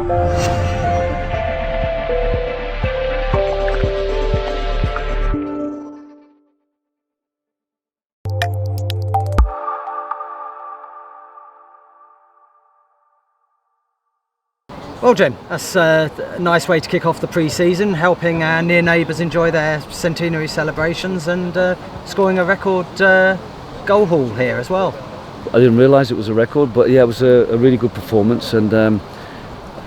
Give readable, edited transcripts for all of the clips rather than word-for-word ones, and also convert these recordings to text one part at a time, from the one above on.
Well, Jim, that's a nice way to kick off the pre-season, helping our near neighbours enjoy their centenary celebrations and scoring a record goal haul here as well. I didn't realise it was a record, but yeah, it was a really good performance and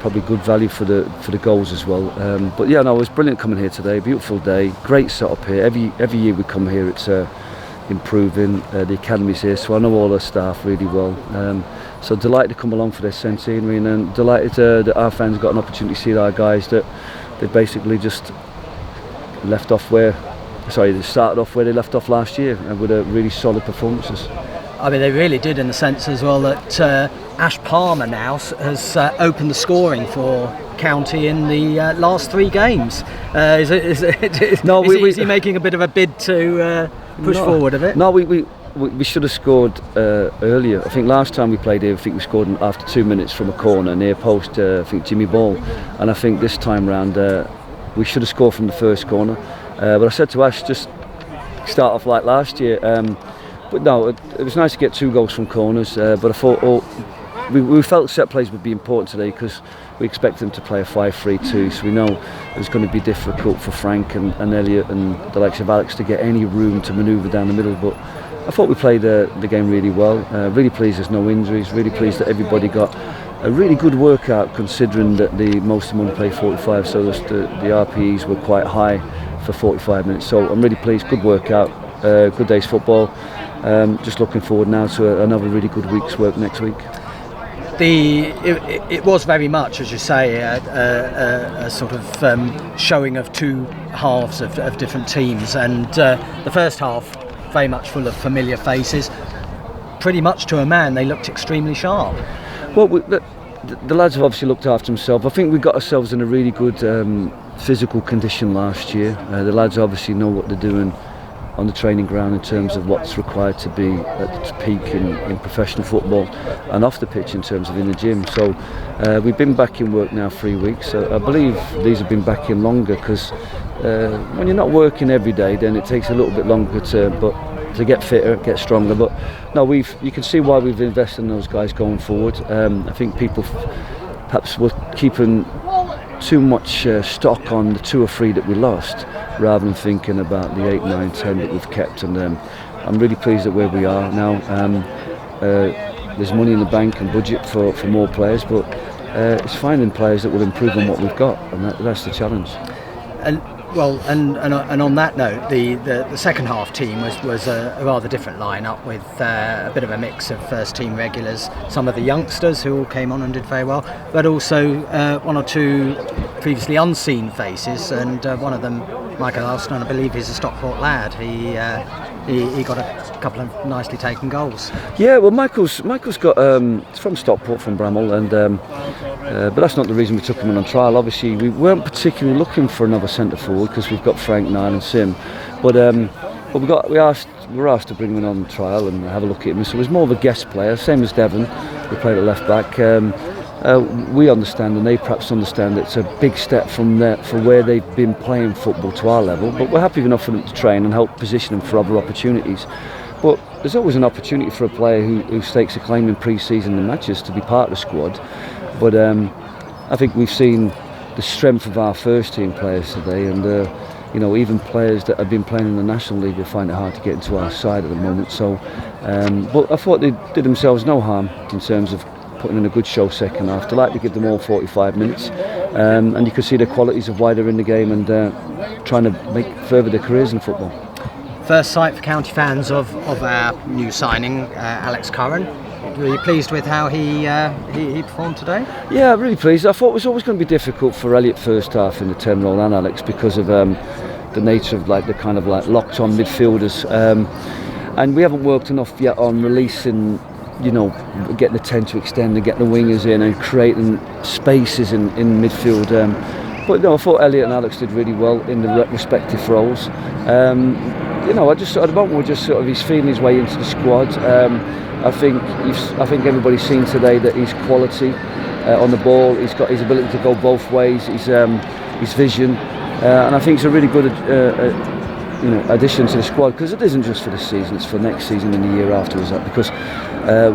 probably good value for the goals as well. But yeah, no, it was brilliant coming here today. Beautiful day, great setup here. Every year we come here, it's improving. The academy's here, so I know all the staff really well. So delighted to come along for this centenary, and delighted that our fans got an opportunity to see our guys that they basically just they started off where they left off last year, and with really solid performances. I mean, they really did, in the sense as well that Ash Palmer now has opened the scoring for County in the last 3 games. Is he making a bit of a bid to push forward a bit? No, we should have scored earlier. I think last time we played here, we scored after 2 minutes from a corner near post, I think Jimmy Ball. And I think this time round we should have scored from the first corner. But I said to Ash, just start off like last year. But no, it was nice to get 2 goals from corners. But I thought we felt set plays would be important today, because we expect them to play a 5-3-2. So we know it was going to be difficult for Frank and Elliot and the likes of Alex to get any room to manoeuvre down the middle. But I thought we played the game really well. Really pleased there's no injuries. Really pleased that everybody got a really good workout, considering that most of them only played 45. So the RPEs were quite high for 45 minutes. So I'm really pleased. Good workout. Good day's football. Just looking forward now to another really good week's work next week. It was very much, as you say, a sort of showing of 2 halves of different teams, and the first half very much full of familiar faces. Pretty much to a man, they looked extremely sharp. Well, the lads have obviously looked after themselves. I think we got ourselves in a really good physical condition last year. The lads obviously know what they're doing on the training ground in terms of what's required to be at its peak in professional football, and off the pitch in terms of in the gym. So we've been back in work now 3 weeks. I believe these have been back in longer, because when you're not working every day, then it takes a little bit longer to get fitter, get stronger. But no, you can see why we've invested in those guys going forward. I think people perhaps were keeping too much stock on the 2 or 3 that we lost, rather than thinking about the 8, 9, 10 that we've kept. And I'm really pleased at where we are now. There's money in the bank and budget for more players, but it's finding players that will improve on what we've got, and that's the challenge. And on that note, the second half team was a rather different lineup, with a bit of a mix of first team regulars, some of the youngsters who all came on and did very well, but also 1 or 2 previously unseen faces, and one of them, Michael Alston, I believe he's a Stockport lad. He got a couple of nicely taken goals. Yeah, well, Michael's got from Stockport, from Bramall, and but that's not the reason we took him on trial. Obviously, we weren't particularly looking for another centre forward, because we've got Frank, Niall and Sim, but we were asked to bring him on trial and have a look at him. So it was more of a guest player, same as Devon, who played at left back. We understand, and they perhaps understand, it's a big step from where they've been playing football to our level, but we're happy enough for them to train and help position them for other opportunities. But there's always an opportunity for a player who stakes a claim in pre-season and matches to be part of the squad. But I think we've seen the strength of our first team players today, and even players that have been playing in the National League will find it hard to get into our side at the moment. So, but I thought they did themselves no harm in terms of putting in a good show second half. Delighted to give them all 45 minutes, and you could see the qualities of why they're in the game and trying to further their careers in football. First sight for County fans of our new signing, Alex Curran. Were you pleased with how he performed today? Yeah, really pleased. I thought it was always going to be difficult for Elliot first half in the 10 role, and Alex, because of the nature of the kind of locked on midfielders, and we haven't worked enough yet on releasing, getting the 10 to extend and getting the wingers in and creating spaces in midfield. But I thought Elliot and Alex did really well in the respective roles. I just at the moment we're just he's feeling his way into the squad. I think everybody's seen today that he's quality. on the ball. He's got his ability to go both ways. His vision, and I think it's a really good addition to the squad, because it isn't just for this season; it's for next season and the year afterwards. Because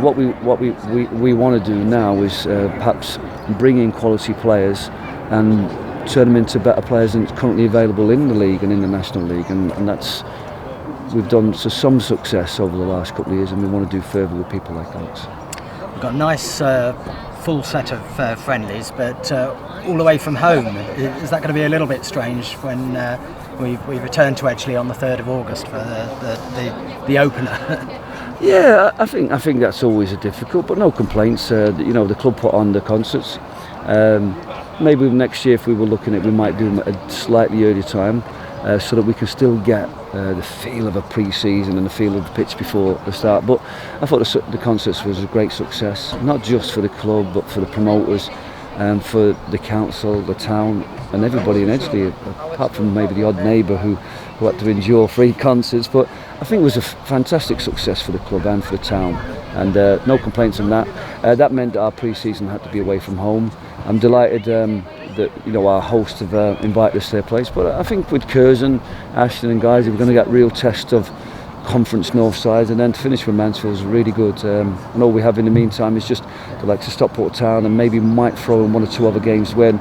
what we want to do now is perhaps bring in quality players and turn them into better players than currently available in the league and in the National League, and that's we've done to some success over the last couple of years, and we want to do further with people like Alex. We've got a nice full set of friendlies, but all the way from home. Is that going to be a little bit strange when we return to Edgeley on the 3rd of August for the opener? Yeah, I think that's always a difficult, but no complaints. The club put on the concerts. Maybe next year, if we were looking at it, we might do them at a slightly earlier time, so that we can still get the feel of a pre-season and the feel of the pitch before the start. But I thought the concerts was a great success, not just for the club, but for the promoters, and for the council, the town, and everybody in Edgeley, apart from maybe the odd neighbour who had to endure free concerts. But I think it was a fantastic success for the club and for the town, and no complaints on that. That meant that our pre-season had to be away from home. I'm delighted that our hosts have invited us to their place, but I think with Curzon, Ashton and guys, we're going to get real test of Conference North side, and then to finish with Mansfield is really good. And all we have in the meantime is just the likes of Stockport Town, and maybe might throw in 1 or 2 other games when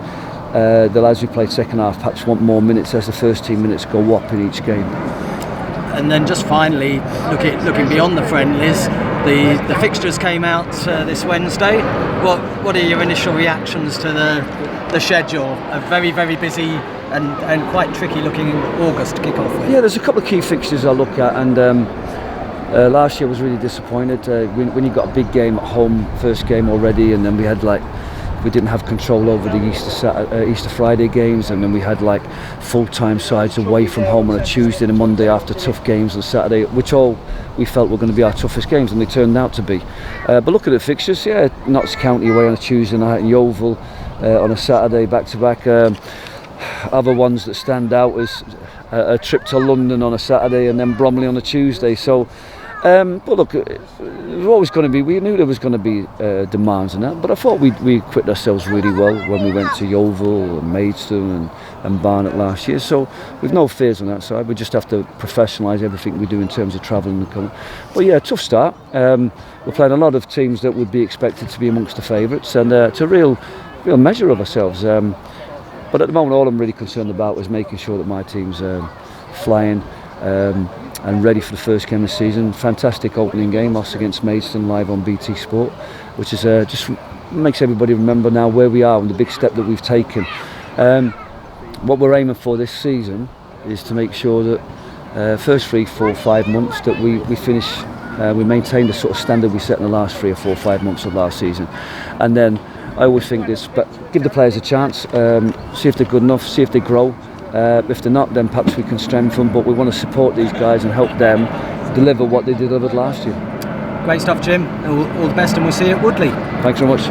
the lads who played second half perhaps want more minutes as the first 10 minutes go up in each game. And then just finally, looking beyond the friendlies, the fixtures came out this Wednesday. What are your initial reactions to the schedule? A very, very busy and quite tricky looking August to kick off with. Yeah, there's a couple of key fixtures I look at, and last year was really disappointed when you got a big game at home, first game already, and then we didn't have control over the Easter Friday games, and then we had full-time sides away from home on a Tuesday and a Monday after tough games on Saturday, which all we felt were going to be our toughest games, and they turned out to be. But look at the fixtures, Notts County away on a Tuesday night, and Yeovil on a Saturday back-to-back. Other ones that stand out is a trip to London on a Saturday and then Bromley on a Tuesday. So, but look, there's always going to be. We knew there was going to be demands in that, but I thought we equipped ourselves really well when we went to Yeovil and Maidstone and Barnet last year. So we've no fears on that side. We just have to professionalise everything we do in terms of travelling and coming. But yeah, tough start. We're playing a lot of teams that would be expected to be amongst the favourites, and it's a real measure of ourselves. But at the moment, all I'm really concerned about is making sure that my team's flying and ready for the first game of the season. Fantastic opening game, us against Maidstone, live on BT Sport, which is just makes everybody remember now where we are and the big step that we've taken. What we're aiming for this season is to make sure that first 3, 4, 5 months that we finish, we maintain the sort of standard we set in the last 3 or 4, 5 months of last season, and then I always think this, but give the players a chance, see if they're good enough, see if they grow. If they're not, then perhaps we can strengthen, but we want to support these guys and help them deliver what they delivered last year. Great stuff, Jim. All the best, and we'll see you at Woodley. Thanks very much.